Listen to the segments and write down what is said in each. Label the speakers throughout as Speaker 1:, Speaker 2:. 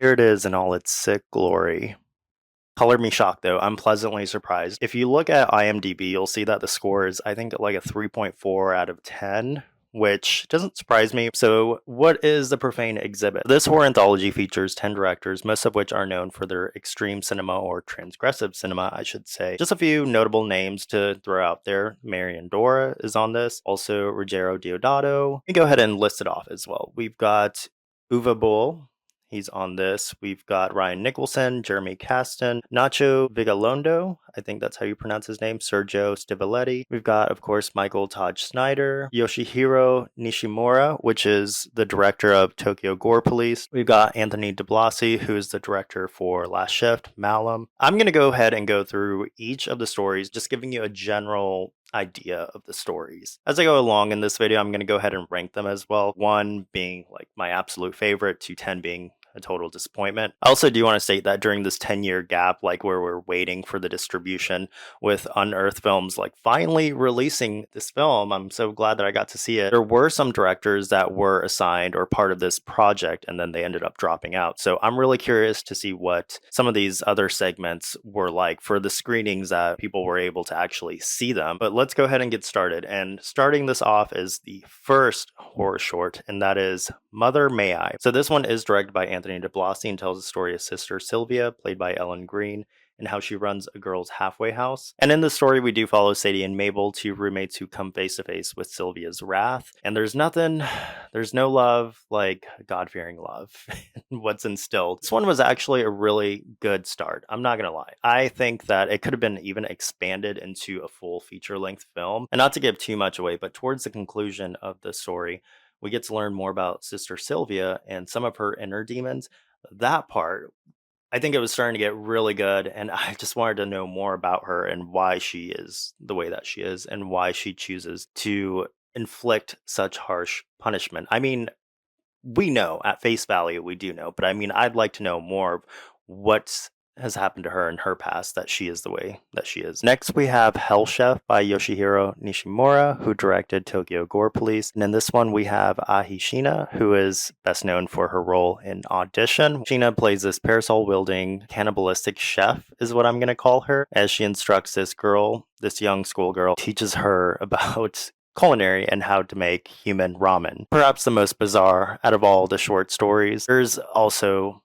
Speaker 1: Here it is in all its sick glory. Color me shocked though. I'm pleasantly surprised. If you look at IMDb, you'll see that the score is, I think, like a 3.4 out of 10, which doesn't surprise me. So, what is the Profane exhibit? This horror anthology features 10 directors, most of which are known for their extreme cinema or transgressive cinema, I should say. Just a few notable names to throw out there. Marion Dora is on this, also Ruggiero Deodato. Let me go ahead and list it off as well. We've got Uwe Boll. He's on this. We've got Ryan Nicholson, Jeremy Caston, Nacho Vigalondo. I think that's how you pronounce his name. Sergio Stivoletti. We've got, of course, Michael Todd Snyder, Yoshihiro Nishimura, which is the director of Tokyo Gore Police. We've got Anthony DeBlasi, who is the director for Last Shift, Malum. I'm going to go ahead and go through each of the stories, just giving you a general idea of the stories. As I go along in this video, I'm going to go ahead and rank them as well. 1 being like my absolute favorite, to 10 being a total disappointment. I also do want to state that during this 10-year gap, like where we're waiting for the distribution with Unearthed Films, like finally releasing this film, I'm so glad that I got to see it. There were some directors that were assigned or part of this project, and then they ended up dropping out. So I'm really curious to see what some of these other segments were like for the screenings that people were able to actually see them. But let's go ahead and get started. And starting this off is the first horror short, and that is Mother May I. So this one is directed by Anthony DeBlasi and tells the story of Sister Sylvia, played by Ellen Green, and how she runs a girl's halfway house. And in the story, we do follow Sadie and Mabel, 2 roommates who come face to face with Sylvia's wrath. And there's no love like God-fearing love, what's instilled. This one was actually a really good start. I'm not gonna lie. I think that it could have been even expanded into a full feature-length film. And not to give too much away, but towards the conclusion of the story, we get to learn more about Sister Sylvia and some of her inner demons. That part, I think it was starting to get really good, and I just wanted to know more about her and why she is the way that she is and why she chooses to inflict such harsh punishment. I mean, we know at face value, we do know, but I mean, I'd like to know more of what has happened to her in her past that she is the way that she is. Next, we have Hell Chef by Yoshihiro Nishimura, who directed Tokyo Gore Police. And in this one, we have Ahi Shina, who is best known for her role in Audition. Shina plays this parasol-wielding cannibalistic chef, is what I'm going to call her, as she instructs this girl, this young schoolgirl, teaches her about culinary and how to make human ramen. Perhaps the most bizarre out of all the short stories. There's also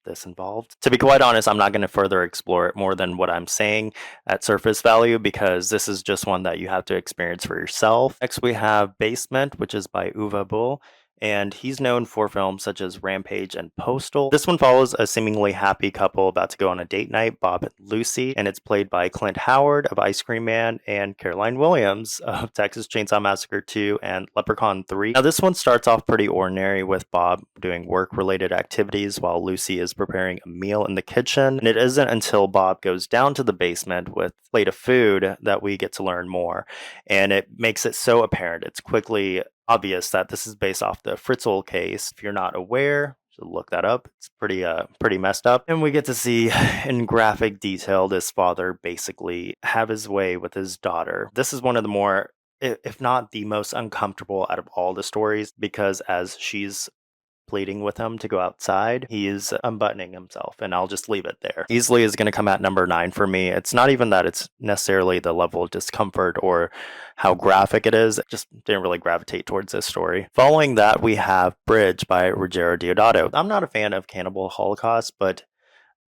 Speaker 1: this involved. To be quite honest, I'm not going to further explore it more than what I'm saying at surface value, because this is just one that you have to experience for yourself. Next, we have Basement, which is by Uwe Boll, and he's known for films such as Rampage and Postal. This one follows a seemingly happy couple about to go on a date night, Bob and Lucy, and it's played by Clint Howard of Ice Cream Man and Caroline Williams of Texas Chainsaw Massacre 2 and Leprechaun 3. Now, this one starts off pretty ordinary with Bob doing work-related activities while Lucy is preparing a meal in the kitchen, and it isn't until Bob goes down to the basement with a plate of food that we get to learn more, and it makes it so apparent. It's quickly obvious that this is based off the Fritzl case. If you're not aware, so look that up. It's pretty messed up. And we get to see in graphic detail this father basically have his way with his daughter. This is one of the more, if not the most uncomfortable out of all the stories, because as she's pleading with him to go outside, he is unbuttoning himself, and I'll just leave it there. Easily is going to come at number 9 for me. It's not even that it's necessarily the level of discomfort or how graphic it is. It just didn't really gravitate towards this story. Following that, we have Bridge by Ruggiero Deodato. I'm not a fan of Cannibal Holocaust, but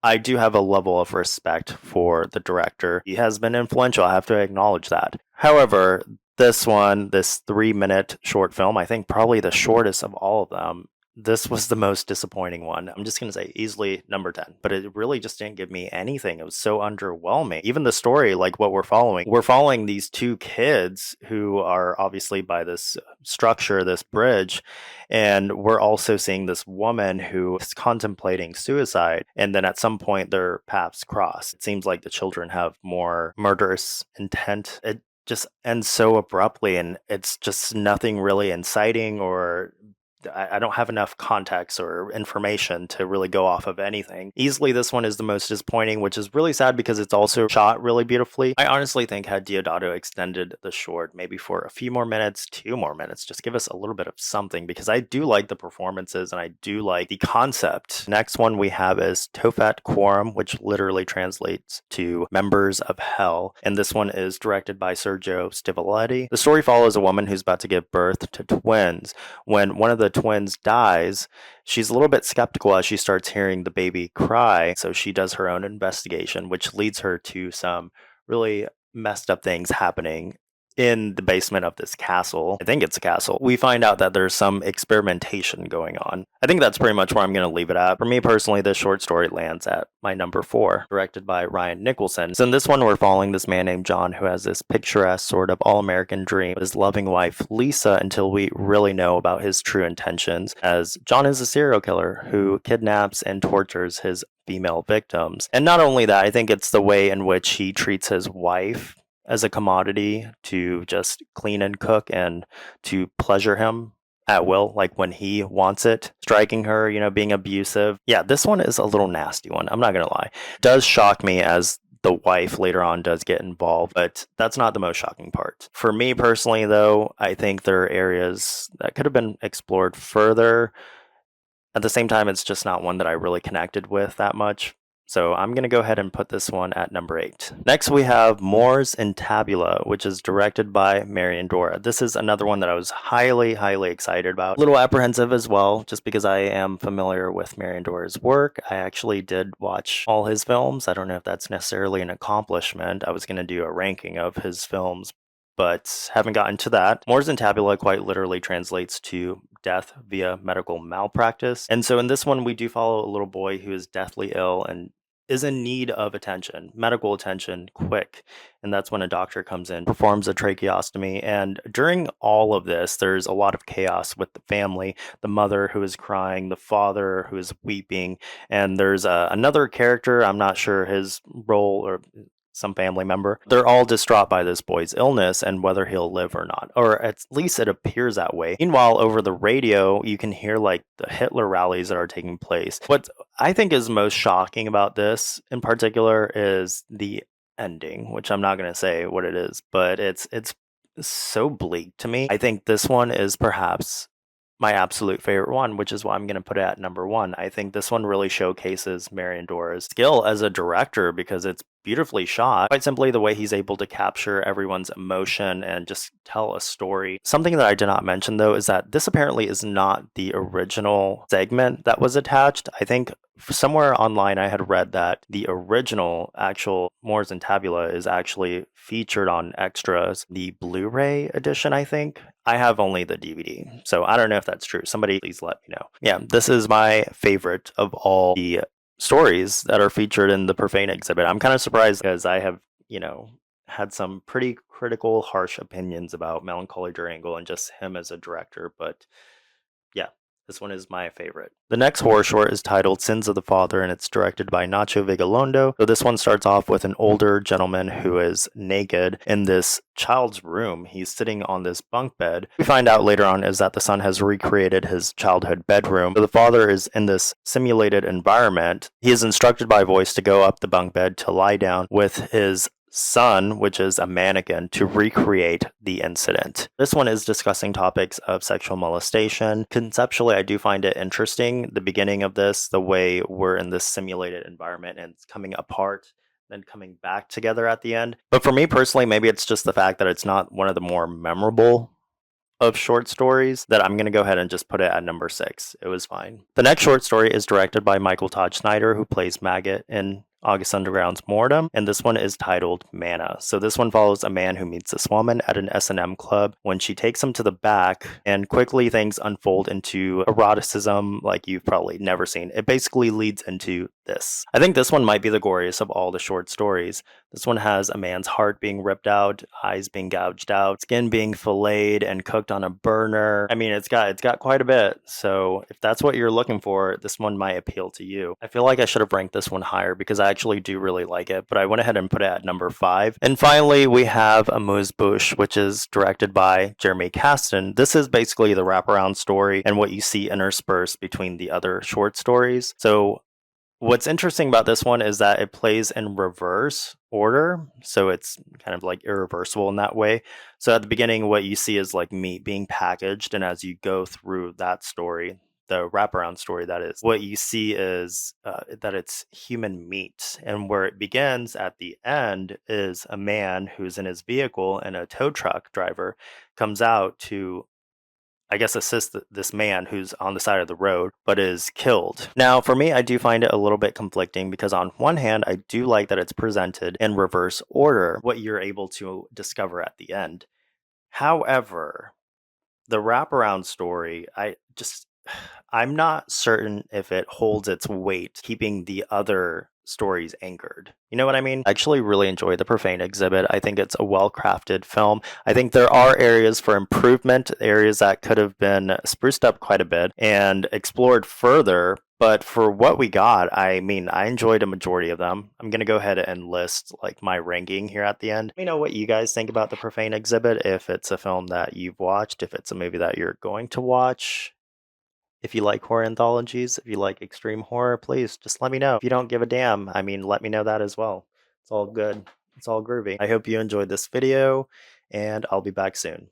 Speaker 1: I do have a level of respect for the director. He has been influential, I have to acknowledge that. However, this 3-minute short film, I think probably the shortest of all of them, this was the most disappointing one. I'm just going to say easily number 10, but it really just didn't give me anything. It was so underwhelming. Even the story, like what we're following these 2 kids who are obviously by this structure, this bridge, and we're also seeing this woman who is contemplating suicide, and then at some point their paths cross. It seems like the children have more murderous intent. It just ends so abruptly, and it's just nothing really inciting or I don't have enough context or information to really go off of anything. Easily, this one is the most disappointing, which is really sad because it's also shot really beautifully. I honestly think had Deodato extended the short maybe for a few more minutes, 2 more minutes, just give us a little bit of something, because I do like the performances and I do like the concept. Next one we have is Toeat Quorum, which literally translates to Members of Hell, and this one is directed by Sergio Stivoletti. The story follows a woman who's about to give birth to twins. When one of the twins dies, she's a little bit skeptical as she starts hearing the baby cry, so she does her own investigation, which leads her to some really messed up things happening in the basement of this castle. I think it's a castle. We find out that there's some experimentation going on. I think that's pretty much where I'm going to leave it at. For me personally, this short story lands at my number 4, directed by Ryan Nicholson. So in this one, we're following this man named John who has this picturesque sort of all-American dream with his loving wife, Lisa, until we really know about his true intentions, as John is a serial killer who kidnaps and tortures his female victims. And not only that, I think it's the way in which he treats his wife as a commodity to just clean and cook and to pleasure him at will, like when he wants it, striking her, being abusive. Yeah, this one is a little nasty one. I'm not going to lie. It does shock me as the wife later on does get involved, but that's not the most shocking part. For me personally, though, I think there are areas that could have been explored further. At the same time, it's just not one that I really connected with that much. So I'm going to go ahead and put this one at number 8. Next, we have Mors and Tabula, which is directed by Marian Dora. This is another one that I was highly, highly excited about. A little apprehensive as well, just because I am familiar with Marian Dora's work. I actually did watch all his films. I don't know if that's necessarily an accomplishment. I was going to do a ranking of his films, but haven't gotten to that. Mors and Tabula quite literally translates to death via medical malpractice. And so in this one, we do follow a little boy who is deathly ill and is in need of attention, medical attention, quick. And that's when a doctor comes in, performs a tracheostomy. And during all of this, there's a lot of chaos with the family, the mother who is crying, the father who is weeping. And there's another character, I'm not sure his role, or some family member. They're all distraught by this boy's illness and whether he'll live or not, or at least it appears that way. Meanwhile, over the radio, you can hear like the Hitler rallies that are taking place. What I think is most shocking about this in particular is the ending, which I'm not going to say what it is, but it's so bleak to me. I think this one is perhaps my absolute favorite one, which is why I'm going to put it at number 1. I think this one really showcases Marian Dora's skill as a director because it's beautifully shot. Quite simply, the way he's able to capture everyone's emotion and just tell a story. Something that I did not mention, though, is that this apparently is not the original segment that was attached. I think somewhere online I had read that the original actual Mors and Tabula is actually featured on extras, the Blu-ray edition, I think. I have only the DVD, so I don't know if that's true. Somebody please let me know. Yeah, this is my favorite of all the stories that are featured in the Profane exhibit. I'm kind of surprised because I have, had some pretty critical, harsh opinions about Melancholy Durango and just him as a director, but yeah, this one is my favorite. The next horror short is titled Sins of the Father, and it's directed by Nacho Vigalondo. So this one starts off with an older gentleman who is naked in this child's room. He's sitting on this bunk bed. We find out later on is that the son has recreated his childhood bedroom. So the father is in this simulated environment. He is instructed by voice to go up the bunk bed to lie down with his son, which is a mannequin, to recreate the incident. This one is discussing topics of sexual molestation. Conceptually, I do find it interesting, the beginning of this, the way we're in this simulated environment and it's coming apart, then coming back together at the end. But for me personally, maybe it's just the fact that it's not one of the more memorable of short stories that I'm going to go ahead and just put it at number 6. It was fine. The next short story is directed by Michael Todd Snyder, who plays Maggot in August Underground's Mortem, and this one is titled Manna. So this one follows a man who meets this woman at an S&M club when she takes him to the back, and quickly things unfold into eroticism like you've probably never seen. It basically leads into this. I think this one might be the goriest of all the short stories. This one has a man's heart being ripped out, eyes being gouged out, skin being filleted and cooked on a burner. I mean, it's got quite a bit. So if that's what you're looking for, this one might appeal to you. I feel like I should have ranked this one higher because I actually do really like it, but I went ahead and put it at number 5. And finally, we have Amuse Bouche, which is directed by Jeremy Caston. This is basically the wraparound story and what you see interspersed between the other short stories. So what's interesting about this one is that it plays in reverse order, so it's kind of like irreversible in that way. So at the beginning, what you see is like meat being packaged, and as you go through that story, the wraparound story, that is, what you see is that it's human meat. And where it begins at the end is a man who's in his vehicle, and a tow truck driver comes out to, I guess, assist this man who's on the side of the road but is killed. Now, for me, I do find it a little bit conflicting because on one hand, I do like that it's presented in reverse order, what you're able to discover at the end. However, the wraparound story, I'm not certain if it holds its weight, keeping the other stories anchored. You know what I mean? I actually really enjoy the Profane exhibit. I think it's a well-crafted film. I think there are areas for improvement, areas that could have been spruced up quite a bit and explored further. But for what we got, I mean, I enjoyed a majority of them. I'm going to go ahead and list like my ranking here at the end. Let me know what you guys think about the Profane exhibit, if it's a film that you've watched, if it's a movie that you're going to watch. If you like horror anthologies, if you like extreme horror, please just let me know. If you don't give a damn, I mean, let me know that as well. It's all good. It's all groovy. I hope you enjoyed this video, and I'll be back soon.